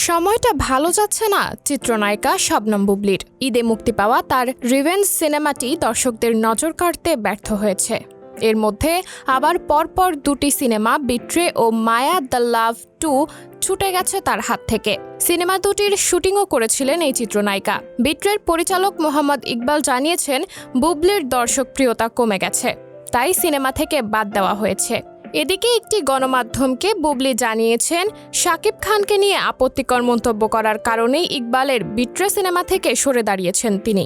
সময়টা ভালো যাচ্ছে না চিত্রনায়িকা শবনম বুবলির। ঈদে মুক্তি পাওয়া তার রিভেঞ্জ সিনেমাটি দর্শকদের নজর কাড়তে ব্যর্থ হয়েছে। এর মধ্যে আবার পরপর দুটি সিনেমা বিট্রে ও মায়া দ্য লাভ 2 ছুটে গেছে তার হাত থেকে। সিনেমা দুটির শুটিংও করেছিলেন এই চিত্রনায়িকা। বিট্রের পরিচালক মোহাম্মদ ইকবাল জানিয়েছেন, বুবলির দর্শকপ্রিয়তা কমে গেছে, তাই সিনেমা থেকে বাদ দেওয়া হয়েছে। এদিকে একটি গণমাধ্যমকে বুবলি জানিয়েছেন, শাকিব খানকে নিয়ে আপত্তিকর মন্তব্য করার কারণেই ইকবালের বিট্রে সিনেমা থেকে সরে দাঁড়িয়েছেন তিনি।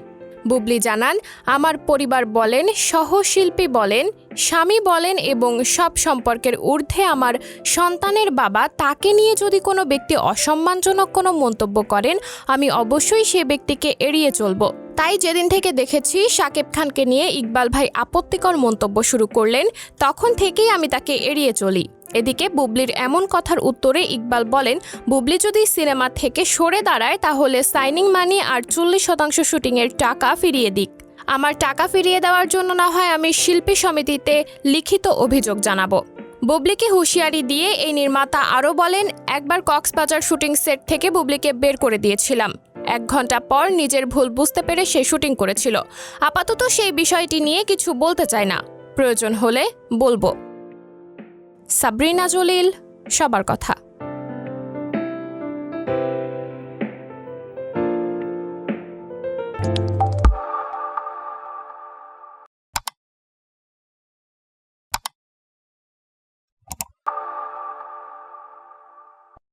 বুবলি জানান, আমার পরিবার বলেন, সহশিল্পী বলেন, স্বামী বলেন এবং সব সম্পর্কের ঊর্ধ্বে আমার সন্তানের বাবা, তাকে নিয়ে যদি কোনো ব্যক্তি অসম্মানজনক কোনো মন্তব্য করেন, আমি অবশ্যই সে ব্যক্তিকে এড়িয়ে চলব। তাই যেদিন থেকে দেখেছি শাকিব খানকে নিয়ে ইকবাল ভাই আপত্তিকর মন্তব্য শুরু করলেন, তখন থেকেই আমি তাকে এড়িয়ে চলি। এদিকে বুবলির এমন কথার উত্তরে ইকবাল বলেন, বুবলি যদি সিনেমা থেকে সরে দাঁড়ায় তাহলে সাইনিং মানি আর 40% শুটিংয়ের টাকা ফিরিয়ে দিক। আমার টাকা ফিরিয়ে দেওয়ার জন্য না হয় আমি শিল্পী সমিতিতে লিখিত অভিযোগ জানাবো। বুবলিকে হুঁশিয়ারি দিয়ে এই নির্মাতা আরও বলেন, একবার কক্সবাজার শুটিং সেট থেকে বুবলিকে বের করে দিয়েছিলাম। 1 ঘন্টা পর নিজের ভুল বুঝতে পেরে সে শুটিং করেছিল। আপাতত সেই বিষয়টি নিয়ে কিছু বলতে চাই না, প্রয়োজন হলে বলবো। সাবরিনা জলিল, সবার কথা।